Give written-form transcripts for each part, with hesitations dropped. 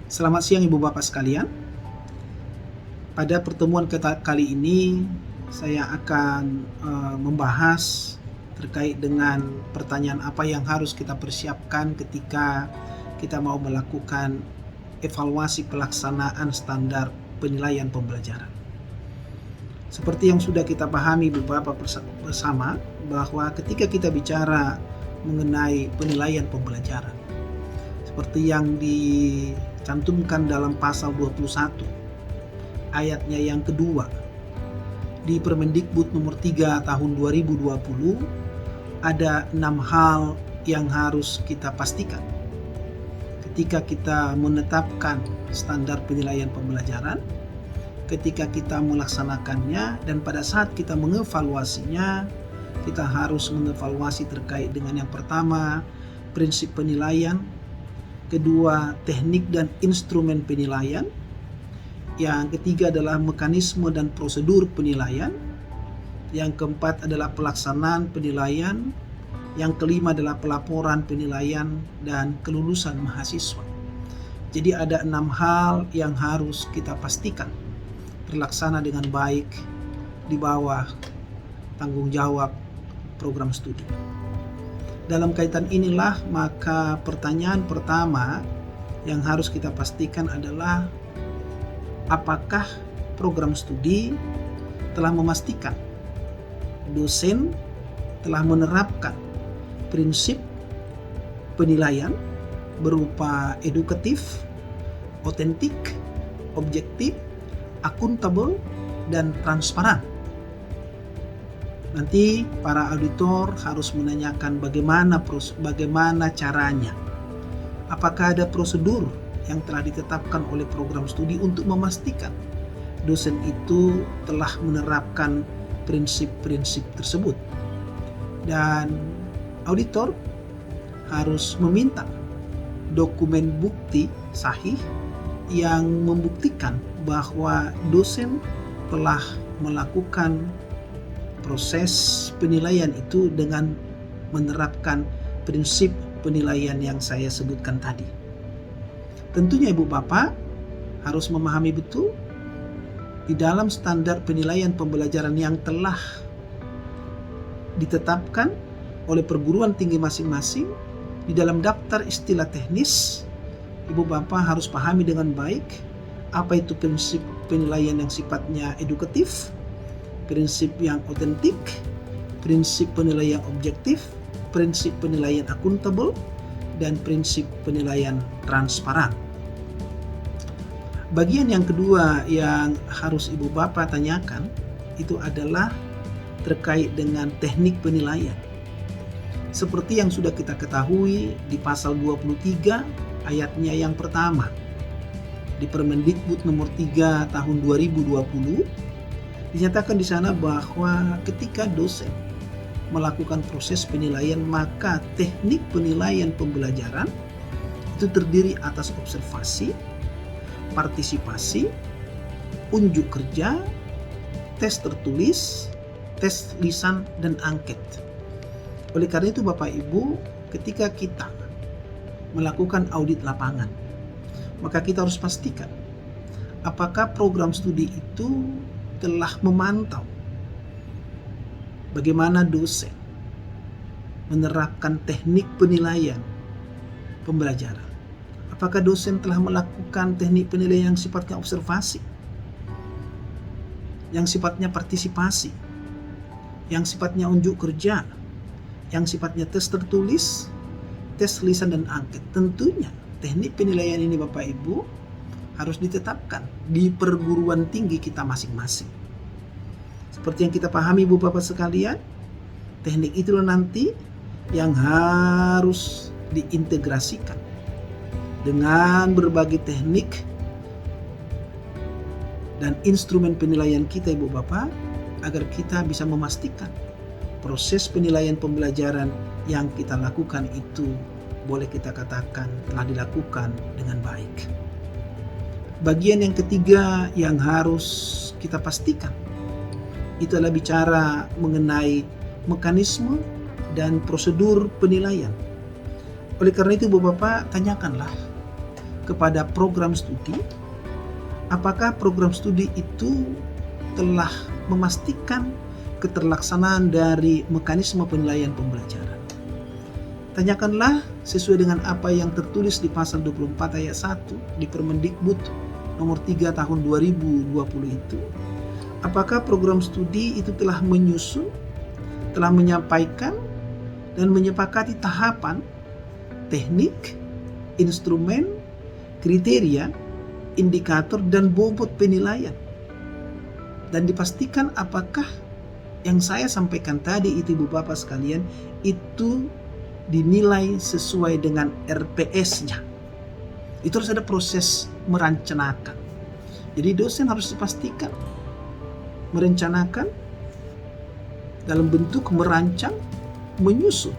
Selamat siang Ibu Bapak sekalian. Pada pertemuan kali ini saya akan membahas terkait dengan pertanyaan apa yang harus kita persiapkan ketika kita mau melakukan evaluasi pelaksanaan standar penilaian pembelajaran. Seperti yang sudah kita pahami beberapa bersama, bahwa ketika kita bicara mengenai penilaian pembelajaran, seperti yang dicantumkan dalam pasal 21 ayatnya yang kedua di Permendikbud nomor 3 tahun 2020, ada 6 hal yang harus kita pastikan ketika kita menetapkan standar penilaian pembelajaran, ketika kita melaksanakannya, dan pada saat kita mengevaluasinya. Kita harus mengevaluasi terkait dengan yang pertama, prinsip penilaian, kedua, teknik dan instrumen penilaian, yang ketiga adalah mekanisme dan prosedur penilaian, yang keempat adalah pelaksanaan penilaian, yang kelima adalah pelaporan penilaian, dan kelulusan mahasiswa. Jadi ada 6 hal yang harus kita pastikan terlaksana dengan baik di bawah tanggung jawab program studi. Dalam kaitan inilah, maka pertanyaan pertama yang harus kita pastikan adalah apakah program studi telah memastikan dosen telah menerapkan prinsip penilaian berupa edukatif, otentik, objektif, akuntabel, dan transparan. Nanti para auditor harus menanyakan bagaimana caranya. Apakah ada prosedur yang telah ditetapkan oleh program studi untuk memastikan dosen itu telah menerapkan prinsip-prinsip tersebut. Dan auditor harus meminta dokumen bukti sahih yang membuktikan bahwa dosen telah melakukan proses penilaian itu dengan menerapkan prinsip penilaian yang saya sebutkan tadi. Tentunya Ibu Bapak harus memahami betul di dalam standar penilaian pembelajaran yang telah ditetapkan oleh perguruan tinggi masing-masing, di dalam daftar istilah teknis, Ibu Bapak harus pahami dengan baik apa itu prinsip penilaian yang sifatnya edukatif, prinsip yang otentik, prinsip penilaian objektif, prinsip penilaian akuntabel, dan prinsip penilaian transparan. Bagian yang kedua yang harus Ibu Bapak tanyakan itu adalah terkait dengan teknik penilaian. Seperti yang sudah kita ketahui di pasal 23 ayatnya yang pertama di Permendikbud nomor 3 tahun 2020, dinyatakan di sana bahwa ketika dosen melakukan proses penilaian, maka teknik penilaian pembelajaran itu terdiri atas observasi, partisipasi, unjuk kerja, tes tertulis, tes lisan, dan angket. Oleh karena itu Bapak Ibu, ketika kita melakukan audit lapangan, maka kita harus pastikan apakah program studi itu telah memantau bagaimana dosen menerapkan teknik penilaian pembelajaran. Apakah dosen telah melakukan teknik penilaian yang sifatnya observasi, yang sifatnya partisipasi, yang sifatnya unjuk kerja, yang sifatnya tes tertulis, tes lisan, dan angket. Tentunya teknik penilaian ini Bapak Ibu harus ditetapkan di perguruan tinggi kita masing-masing. Seperti yang kita pahami Ibu Bapak sekalian, teknik itulah nanti yang harus diintegrasikan dengan berbagai teknik dan instrumen penilaian kita Ibu Bapak, agar kita bisa memastikan proses penilaian pembelajaran yang kita lakukan itu boleh kita katakan telah dilakukan dengan baik. Bagian yang ketiga yang harus kita pastikan itu adalah bicara mengenai mekanisme dan prosedur penilaian. Oleh karena itu Bapak-Bapak, tanyakanlah kepada program studi, apakah program studi itu telah memastikan keterlaksanaan dari mekanisme penilaian pembelajaran. Tanyakanlah sesuai dengan apa yang tertulis di pasal 24 ayat 1 di Permendikbud nomor 3 tahun 2020 itu. Apakah program studi itu telah menyusun, telah menyampaikan dan menyepakati tahapan, teknik, instrumen, kriteria, indikator, dan bobot penilaian. Dan dipastikan apakah yang saya sampaikan tadi itu Ibu Bapak sekalian itu dinilai sesuai dengan RPS-nya. Itu harus ada proses merencanakan. Jadi dosen harus dipastikan merencanakan dalam bentuk merancang, menyusun,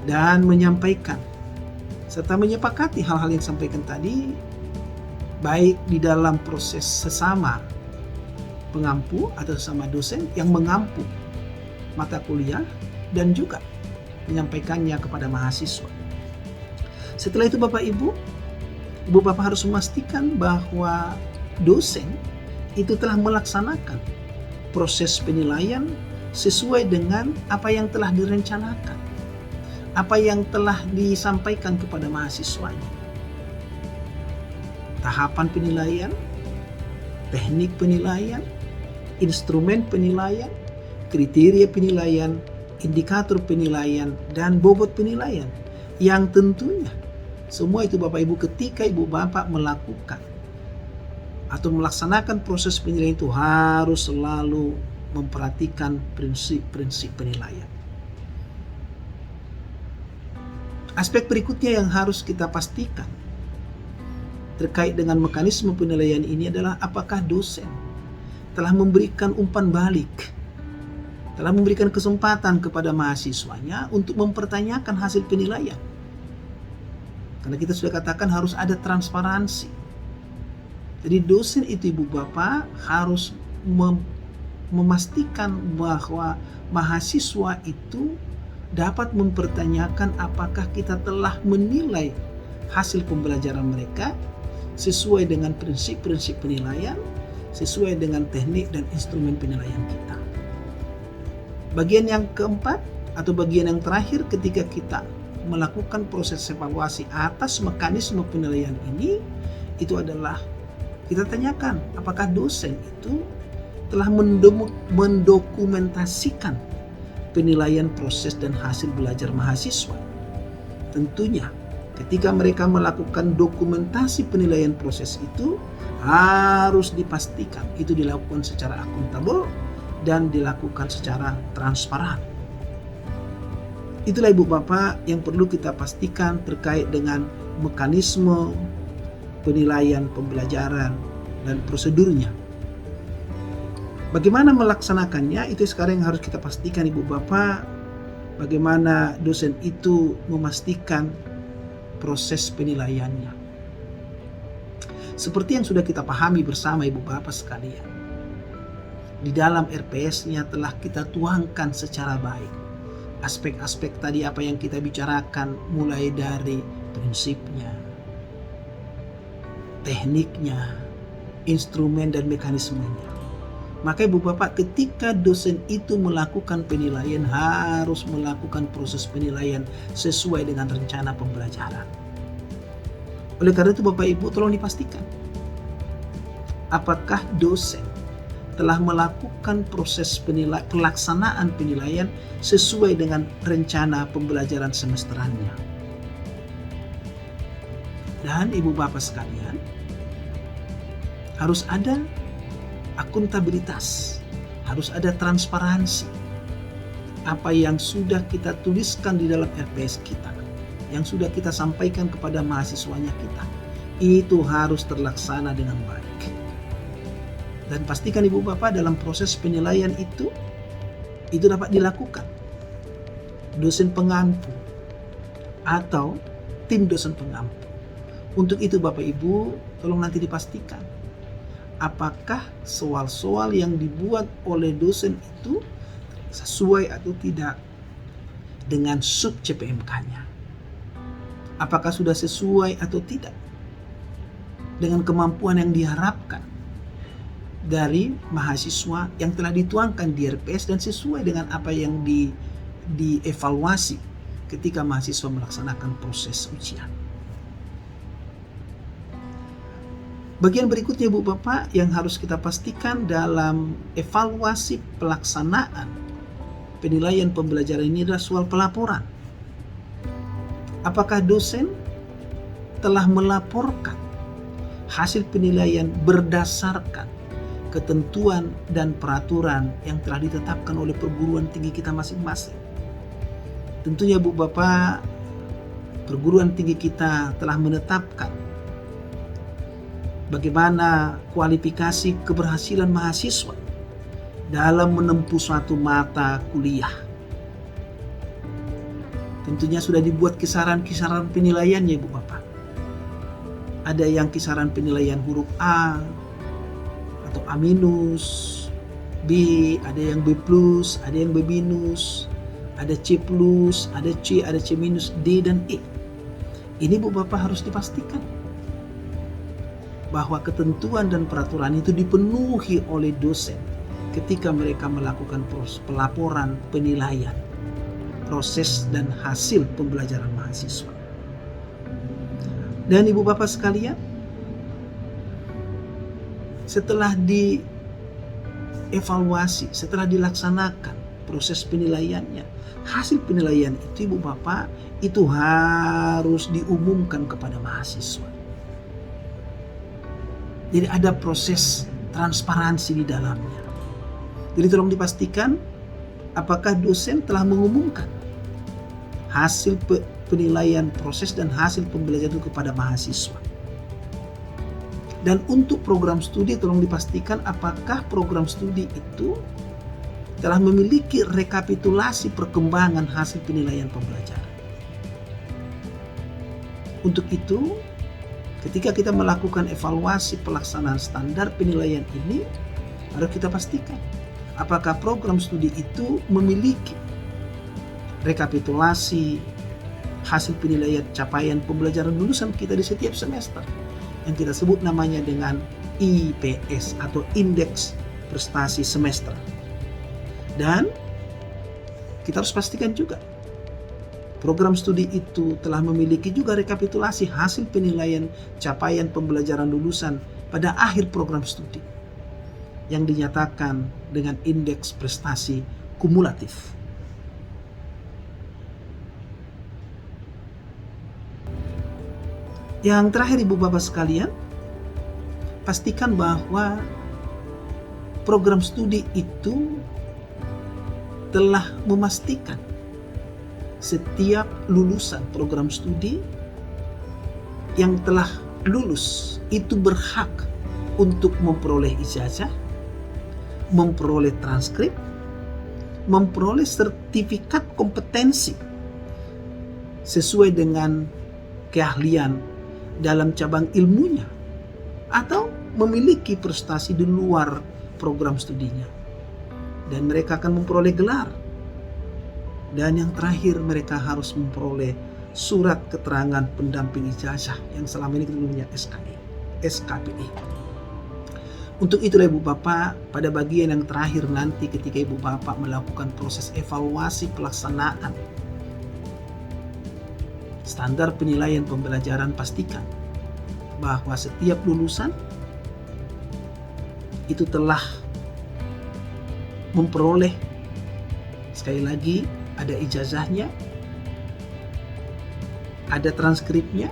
dan menyampaikan serta menyepakati hal-hal yang disampaikan tadi, baik di dalam proses sesama pengampu atau sesama dosen yang mengampu mata kuliah dan juga menyampaikannya kepada mahasiswa. Setelah itu Bapak Ibu Bapak harus memastikan bahwa dosen itu telah melaksanakan proses penilaian sesuai dengan apa yang telah direncanakan, apa yang telah disampaikan kepada mahasiswanya. Tahapan penilaian, teknik penilaian, instrumen penilaian, kriteria penilaian, indikator penilaian, dan bobot penilaian. Yang tentunya semua itu Bapak Ibu ketika Ibu Bapak melakukan atau melaksanakan proses penilaian itu harus selalu memperhatikan prinsip-prinsip penilaian. Aspek berikutnya yang harus kita pastikan terkait dengan mekanisme penilaian ini adalah apakah dosen telah memberikan umpan balik, telah memberikan kesempatan kepada mahasiswanya untuk mempertanyakan hasil penilaian. Karena kita sudah katakan harus ada transparansi. Jadi dosen itu Ibu Bapak harus memastikan bahwa mahasiswa itu dapat mempertanyakan apakah kita telah menilai hasil pembelajaran mereka sesuai dengan prinsip-prinsip penilaian, sesuai dengan teknik dan instrumen penilaian kita. Bagian yang keempat atau bagian yang terakhir ketika kita melakukan proses evaluasi atas mekanisme penilaian ini, itu adalah kita tanyakan apakah dosen itu telah mendokumentasikan penilaian proses dan hasil belajar mahasiswa. Tentunya ketika mereka melakukan dokumentasi penilaian proses itu harus dipastikan itu dilakukan secara akuntabel dan dilakukan secara transparan. Itulah Ibu Bapak yang perlu kita pastikan terkait dengan mekanisme penilaian pembelajaran dan prosedurnya. Bagaimana melaksanakannya itu sekarang yang harus kita pastikan Ibu Bapak. Bagaimana dosen itu memastikan proses penilaiannya. Seperti yang sudah kita pahami bersama Ibu Bapak sekalian, di dalam RPS-nya telah kita tuangkan secara baik aspek-aspek tadi apa yang kita bicarakan, mulai dari prinsipnya, tekniknya, instrumen dan mekanismenya. Maka Ibu Bapak ketika dosen itu melakukan penilaian harus melakukan proses penilaian sesuai dengan rencana pembelajaran. Oleh karena itu Bapak Ibu tolong dipastikan apakah dosen telah melakukan proses pelaksanaan penilaian sesuai dengan rencana pembelajaran semesterannya. Dan Ibu Bapak sekalian, harus ada akuntabilitas, harus ada transparansi. Apa yang sudah kita tuliskan di dalam RPS kita, yang sudah kita sampaikan kepada mahasiswanya kita, itu harus terlaksana dengan baik. Dan pastikan Ibu Bapak dalam proses penilaian itu dapat dilakukan dosen pengampu atau tim dosen pengampu. Untuk itu Bapak Ibu tolong nanti dipastikan apakah soal-soal yang dibuat oleh dosen itu sesuai atau tidak dengan sub CPMK-nya. apakah sudah sesuai atau tidak dengan kemampuan yang diharapkan dari mahasiswa yang telah dituangkan di RPS dan sesuai dengan apa yang dievaluasi ketika mahasiswa melaksanakan proses ujian. Bagian berikutnya Ibu Bapak yang harus kita pastikan dalam evaluasi pelaksanaan penilaian pembelajaran ini adalah soal pelaporan. Apakah dosen telah melaporkan hasil penilaian berdasarkan ketentuan dan peraturan yang telah ditetapkan oleh perguruan tinggi kita masing-masing? Tentunya Bu Bapak, perguruan tinggi kita telah menetapkan bagaimana kualifikasi keberhasilan mahasiswa dalam menempuh suatu mata kuliah. Tentunya sudah dibuat kisaran-kisaran penilaiannya Ibu Bapak. Ada yang kisaran penilaian huruf A atau A-, B, ada yang B+, ada yang B-, ada C+, ada C, ada C-, D, dan E. Ini Bu Bapak harus dipastikan bahwa ketentuan dan peraturan itu dipenuhi oleh dosen ketika mereka melakukan proses pelaporan penilaian proses dan hasil pembelajaran mahasiswa. Dan Ibu Bapak sekalian, setelah dievaluasi, setelah dilaksanakan proses penilaiannya, hasil penilaian itu Ibu Bapak itu harus diumumkan kepada mahasiswa. Jadi ada proses transparansi di dalamnya. Jadi tolong dipastikan apakah dosen telah mengumumkan hasil penilaian proses dan hasil pembelajaran itu kepada mahasiswa. Dan untuk program studi tolong dipastikan apakah program studi itu telah memiliki rekapitulasi perkembangan hasil penilaian pembelajaran. Untuk itu, ketika kita melakukan evaluasi pelaksanaan standar penilaian ini, harus kita pastikan apakah program studi itu memiliki rekapitulasi hasil penilaian capaian pembelajaran lulusan kita di setiap semester yang kita sebut namanya dengan IPS atau Indeks Prestasi Semester. Dan kita harus pastikan juga program studi itu telah memiliki juga rekapitulasi hasil penilaian capaian pembelajaran lulusan pada akhir program studi yang dinyatakan dengan indeks prestasi kumulatif. Yang terakhir Ibu Bapak sekalian, pastikan bahwa program studi itu telah memastikan setiap lulusan program studi yang telah lulus itu berhak untuk memperoleh ijazah, memperoleh transkrip, memperoleh sertifikat kompetensi sesuai dengan keahlian dalam cabang ilmunya atau memiliki prestasi di luar program studinya. Dan mereka akan memperoleh gelar. Dan yang terakhir mereka harus memperoleh surat keterangan pendamping ijazah yang selama ini kita namanya SKPI. Untuk itulah Ibu Bapak, pada bagian yang terakhir nanti ketika Ibu Bapak melakukan proses evaluasi pelaksanaan standar penilaian pembelajaran, pastikan bahwa setiap lulusan itu telah memperoleh, sekali lagi, ada ijazahnya, ada transkripnya,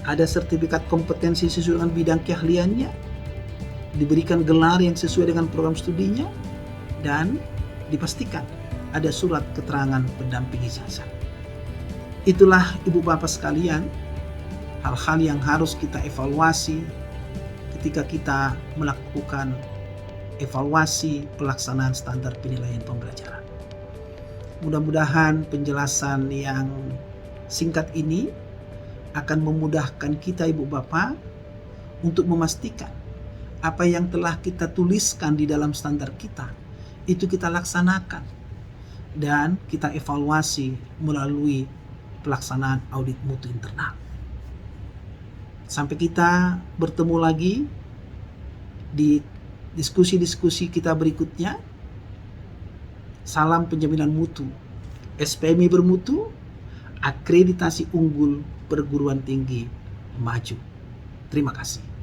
ada sertifikat kompetensi sesuai dengan bidang keahliannya, diberikan gelar yang sesuai dengan program studinya, dan dipastikan ada surat keterangan pendamping ijazah. Itulah Ibu Bapak sekalian, hal-hal yang harus kita evaluasi ketika kita melakukan evaluasi pelaksanaan standar penilaian pembelajaran. Mudah-mudahan penjelasan yang singkat ini akan memudahkan kita Ibu Bapak untuk memastikan apa yang telah kita tuliskan di dalam standar kita itu kita laksanakan dan kita evaluasi melalui pelaksanaan audit mutu internal. Sampai kita bertemu lagi di diskusi-diskusi kita berikutnya. Salam penjaminan mutu. SPMI bermutu, akreditasi unggul perguruan tinggi maju. Terima kasih.